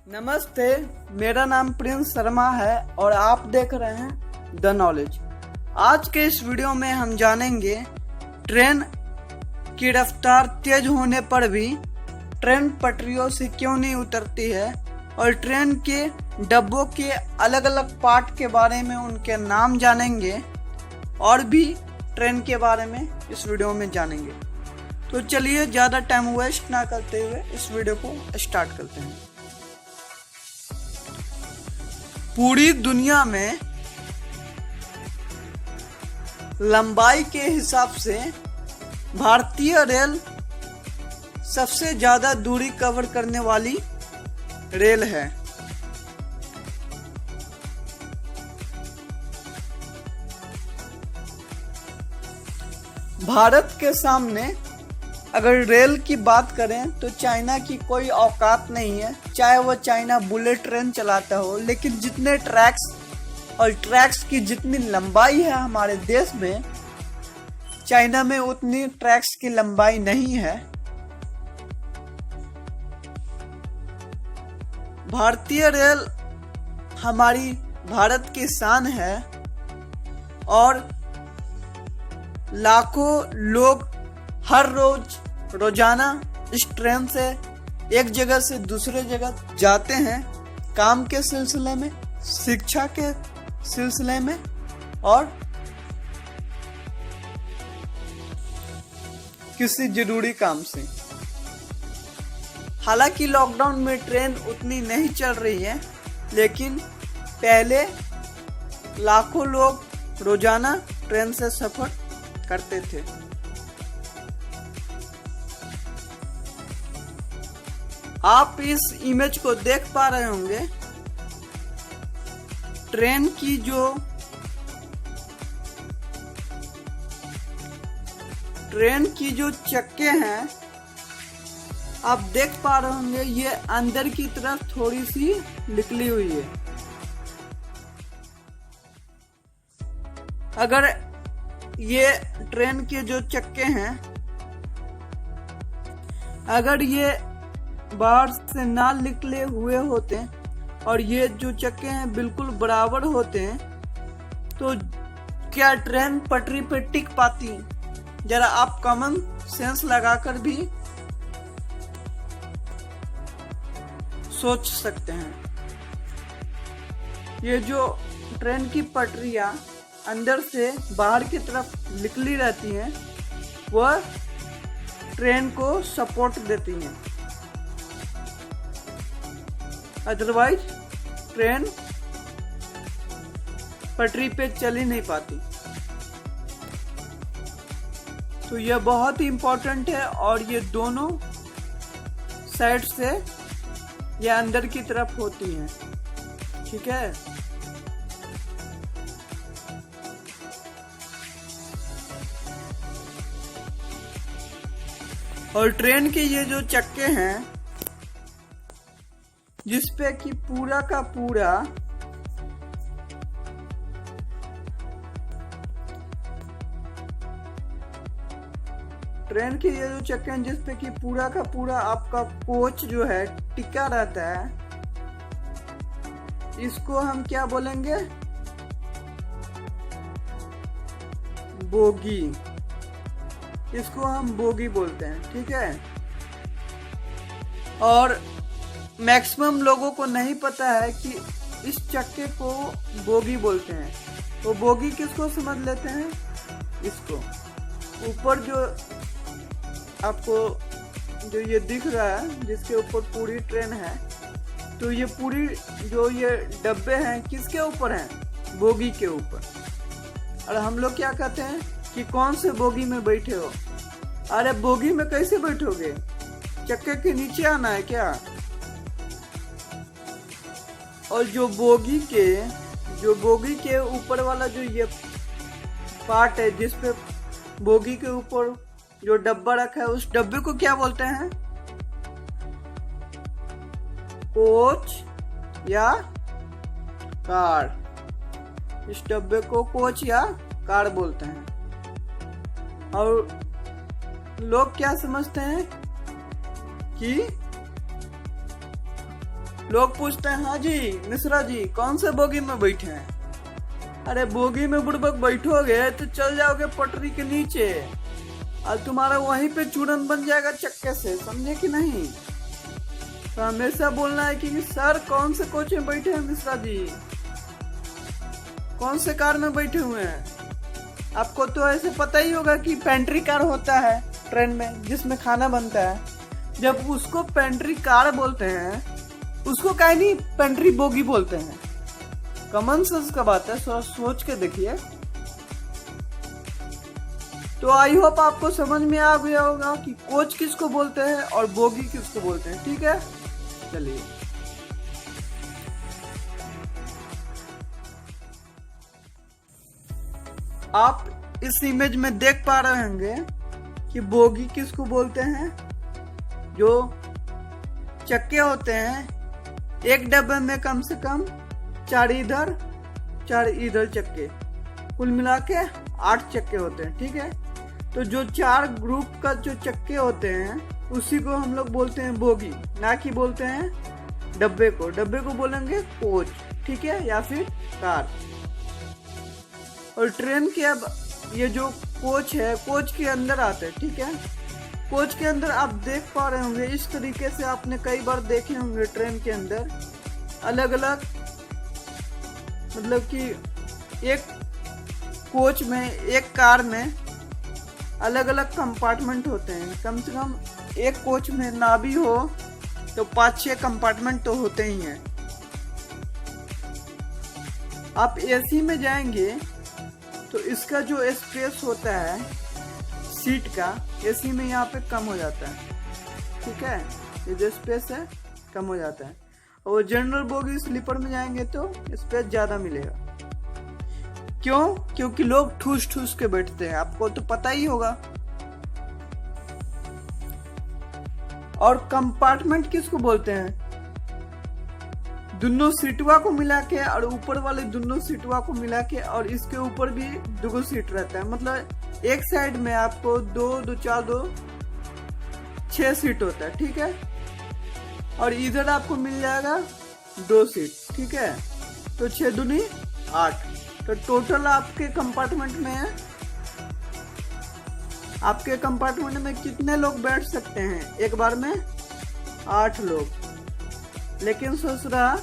नमस्ते, मेरा नाम प्रिंस शर्मा है और आप देख रहे हैं द नॉलेज। आज के इस वीडियो में हम जानेंगे ट्रेन की रफ्तार तेज होने पर भी ट्रेन पटरियों से क्यों नहीं उतरती है और ट्रेन के डब्बों के अलग अलग पार्ट के बारे में उनके नाम जानेंगे और भी ट्रेन के बारे में इस वीडियो में जानेंगे। तो चलिए ज़्यादा टाइम वेस्ट ना करते हुए इस वीडियो को स्टार्ट करते हैं। पूरी दुनिया में लंबाई के हिसाब से भारतीय रेल सबसे ज्यादा दूरी कवर करने वाली रेल है। भारत के सामने अगर रेल की बात करें तो चाइना की कोई औकात नहीं है, चाहे वह चाइना बुलेट ट्रेन चलाता हो। लेकिन जितने ट्रैक्स और ट्रैक्स की जितनी लंबाई है हमारे देश में, चाइना में उतनी ट्रैक्स की लंबाई नहीं है। भारतीय रेल हमारी भारत की शान है और लाखों लोग हर रोजाना इस ट्रेन से एक जगह से दूसरे जगह जाते हैं, काम के सिलसिले में, शिक्षा के सिलसिले में और किसी जरूरी काम से। हालांकि लॉकडाउन में ट्रेन उतनी नहीं चल रही है, लेकिन पहले लाखों लोग रोजाना ट्रेन से सफर करते थे। आप इस इमेज को देख पा रहे होंगे। ट्रेन की जो चक्के हैं आप देख पा रहे होंगे, ये अंदर की तरफ थोड़ी सी निकली हुई है। अगर ये ट्रेन के जो चक्के हैं, अगर ये बाहर से ना निकले हुए होते और ये जो चक्के हैं बिल्कुल बराबर होते हैं, तो क्या ट्रेन पटरी पे टिक पाती? जरा आप कॉमन सेंस लगाकर भी सोच सकते हैं। ये जो ट्रेन की पटरियां अंदर से बाहर की तरफ निकली रहती हैं, वह ट्रेन को सपोर्ट देती हैं, अदरवाइज ट्रेन पटरी पे चल ही नहीं पाती। तो यह बहुत ही इम्पोर्टेंट है और ये दोनों साइड से ये अंदर की तरफ होती हैं, ठीक है। और ट्रेन के ये जो चक्के हैं जिसपे कि पूरा का पूरा ट्रेन के ये जो चक्के हैं जिसपे कि पूरा का पूरा आपका कोच जो है टिका रहता है, इसको हम क्या बोलेंगे? बोगी। इसको हम बोगी बोलते हैं, ठीक है। और मैक्सिमम लोगों को नहीं पता है कि इस चक्के को बोगी बोलते हैं। तो बोगी किसको समझ लेते हैं? इसको ऊपर जो आपको जो ये दिख रहा है, जिसके ऊपर पूरी ट्रेन है, तो ये पूरी जो ये डब्बे हैं किसके ऊपर हैं? बोगी के ऊपर। और हम लोग क्या कहते हैं कि कौन से बोगी में बैठे हो? अरे बोगी में कैसे बैठोगे? चक्के के नीचे आना है क्या? और जो बोगी के ऊपर वाला जो ये पार्ट है, जिसपे बोगी के ऊपर जो डब्बा रखा है, उस डब्बे को क्या बोलते हैं? कोच या कार। इस डब्बे को कोच या कार बोलते हैं। और लोग क्या समझते हैं कि लोग पूछते हैं, हाँ जी मिश्रा जी कौन से बोगी में बैठे हैं? अरे बोगी में बुड़बक बैठोगे तो चल जाओगे पटरी के नीचे और तुम्हारा वहीं पे चूरन बन जाएगा चक्के से, समझे कि नहीं? तो हमेशा बोलना है कि सर कौन से कोच में बैठे हैं मिश्रा जी, कौन से कार में बैठे हुए हैं? आपको तो ऐसे पता ही होगा कि पेंट्री कार होता है ट्रेन में जिसमें खाना बनता है। जब उसको पेंट्री कार बोलते हैं उसको काहे नहीं पेंट्री बोगी बोलते हैं? कॉमन सेंस का बात है, सोच के देखिए। तो आई होप आपको समझ में आ गया होगा कि कोच किसको बोलते हैं और बोगी किसको बोलते हैं। ठीक है, चलिए आप इस इमेज में देख पा रहे होंगे कि बोगी किसको बोलते हैं। जो चक्के होते हैं एक डब्बे में कम से कम 4 इधर 4 इधर चक्के, कुल मिला के 8 चक्के होते हैं। ठीक है, तो जो 4 ग्रुप का जो चक्के होते हैं उसी को हम लोग बोलते हैं बोगी, ना कि बोलते हैं डब्बे को। डब्बे को बोलेंगे कोच, ठीक है, या फिर कार। और ट्रेन के अब ये जो कोच है कोच के अंदर आते हैं। ठीक है, कोच के अंदर आप देख पा रहे होंगे इस तरीके से, आपने कई बार देखे होंगे ट्रेन के अंदर अलग अलग, मतलब कि एक कोच में एक कार में अलग अलग कंपार्टमेंट होते हैं। कम से कम एक कोच में ना भी हो तो 5-6 कंपार्टमेंट तो होते ही हैं। आप एसी में जाएंगे तो इसका जो स्पेस होता है सीट का एसी में यहाँ पे कम हो जाता है। ठीक है, ये जो स्पेस है कम हो जाता है। और जनरल बोगी स्लीपर में जाएंगे तो स्पेस ज्यादा मिलेगा। क्यों? क्योंकि लोग ठूस ठूस के बैठते हैं, आपको तो पता ही होगा। और कंपार्टमेंट किसको बोलते हैं? दोनों सीटवा को मिला के और ऊपर वाले दोनों सीटवा को मिला के, और इसके ऊपर भी 2 सीट रहता है। मतलब एक साइड में आपको 6 सीट होता है। ठीक है, और इधर आपको मिल जाएगा 2 सीट। ठीक है, तो 6 दूनी 8। तो टोटल आपके कंपार्टमेंट में कितने लोग बैठ सकते हैं? एक बार में 8 लोग। लेकिन सोच रहा,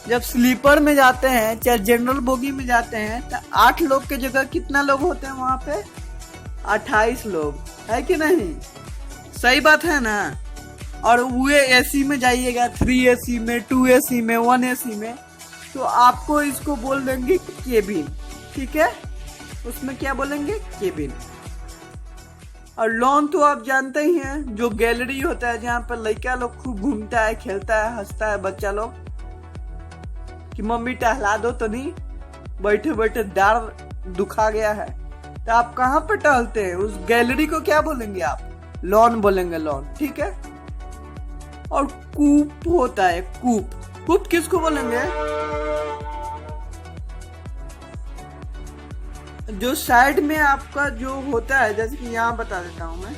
जब स्लीपर में जाते हैं चाहे जनरल बोगी में जाते हैं तो 8 लोग के जगह कितना लोग होते हैं वहां पे? 28 लोग, है कि नहीं? सही बात है ना? और वो एसी में जाइएगा 3 एसी में, 2 एसी में, 1 एसी में, तो आपको इसको बोल देंगे केबिन। ठीक है, उसमें क्या बोलेंगे? केबिन। और लॉन तो आप जानते ही हैं, जो गैलरी होता है जहाँ पर लड़का लोग खूब घूमता है, खेलता है, हंसता है बच्चा लोग, कि मम्मी टहला दो तो नहीं, बैठे बैठे दाढ़ दुखा गया है, तो आप कहाँ पे टहलते हैं? उस गैलरी को क्या बोलेंगे आप? लॉन बोलेंगे, लॉन। ठीक है, और कूप होता है, कूप। कूप किसको बोलेंगे? जो साइड में आपका जो होता है, जैसे कि यहाँ बता देता हूं मैं,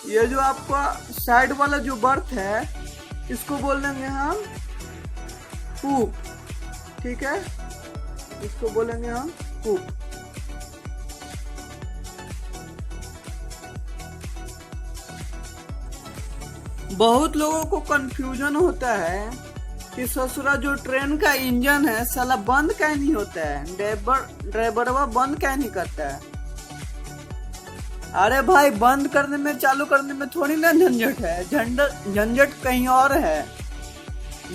ये जो आपका साइड वाला जो बर्थ है इसको बोल देंगे हम कूप। ठीक है, इसको बोलेंगे हम कूप। बहुत लोगों को कंफ्यूजन होता है कि ससुरा जो ट्रेन का इंजन है साला बंद क्यों नहीं होता है, ड्राइवरवा बंद क्यों नहीं करता है? अरे भाई, बंद करने में चालू करने में थोड़ी ना झंझट है, झंझट कहीं और है।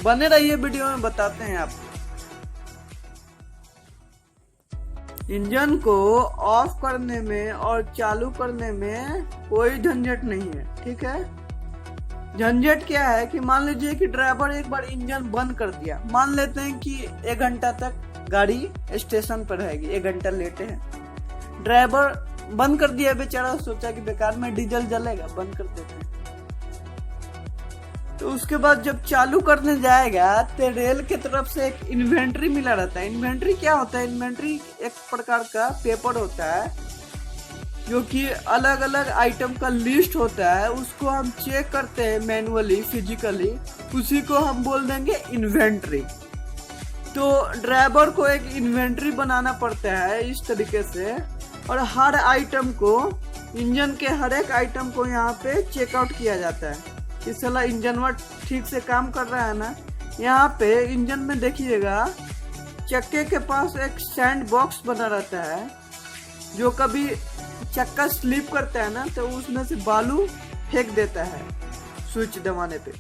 बने रहिए, वीडियो में बताते हैं आपको। इंजन को ऑफ करने में और चालू करने में कोई झंझट नहीं है। ठीक है, झंझट क्या है कि मान लीजिए कि ड्राइवर एक बार इंजन बंद कर दिया, मान लेते हैं कि 1 घंटा तक गाड़ी स्टेशन पर रहेगी, 1 घंटा लेटे हैं, ड्राइवर बंद कर दिया बेचारा, सोचा कि बेकार में डीजल जलेगा, बंद कर देते हैं। तो उसके बाद जब चालू करने जाएगा तो रेल की तरफ से एक इन्वेंट्री मिला रहता है। इन्वेंट्री क्या होता है? इन्वेंट्री एक प्रकार का पेपर होता है जो कि अलग अलग आइटम का लिस्ट होता है, उसको हम चेक करते हैं मैनुअली, फिजिकली, उसी को हम बोल देंगे इन्वेंट्री। तो ड्राइवर को एक इन्वेंट्री बनाना पड़ता है इस तरीके से, और हर आइटम को, इंजन के हर एक आइटम को यहाँ पे चेकआउट किया जाता है कि साला इंजन ठीक से काम कर रहा है ना। यहाँ पे इंजन में देखिएगा चक्के के पास एक सैंड बॉक्स बना रहता है, जो कभी चक्का स्लिप करता है ना तो उसमें से बालू फेंक देता है स्विच दबाने पे,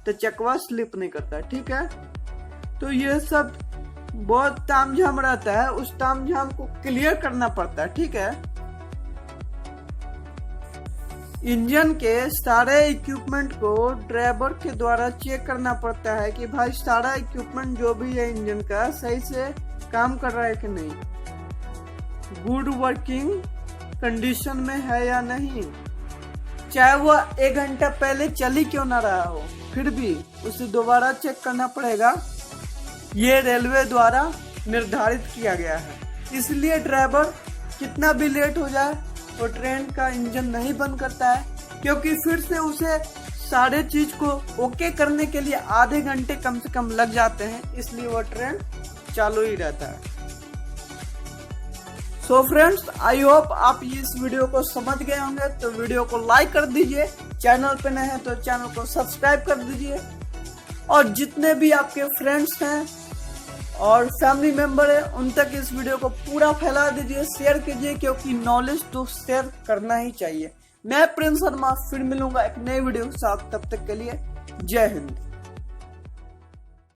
तो चक्का स्लिप नहीं करता, ठीक है। तो ये सब बहुत तामझाम रहता है, उस तामझाम को क्लियर करना पड़ता है, ठीक है। इंजन के सारे इक्विपमेंट को ड्राइवर के द्वारा चेक करना पड़ता है कि भाई सारा इक्विपमेंट जो भी है इंजन का सही से काम कर रहा है कि नहीं, गुड वर्किंग कंडीशन में है या नहीं। चाहे वो 1 घंटा पहले चली क्यों ना रहा हो, फिर भी उसे दोबारा चेक करना पड़ेगा। ये रेलवे द्वारा निर्धारित किया गया है, इसलिए ड्राइवर कितना भी लेट हो जाए वो ट्रेन का इंजन नहीं बंद करता है, क्योंकि फिर से उसे सारे चीज को ओके करने के लिए आधे घंटे कम से कम लग जाते हैं, इसलिए वो ट्रेन चालू ही रहता है। सो फ्रेंड्स, आई होप आप इस वीडियो को समझ गए होंगे, तो वीडियो को लाइक कर दीजिए, चैनल पे नए हैं तो चैनल को सब्सक्राइब कर दीजिए, और जितने भी आपके फ्रेंड्स हैं और फैमिली मेंबर है उन तक इस वीडियो को पूरा फैला दीजिए, शेयर कीजिए, क्योंकि नॉलेज तो शेयर करना ही चाहिए। मैं प्रिंस शर्मा फिर मिलूंगा एक नई वीडियो के साथ, तब तक के लिए जय हिंद।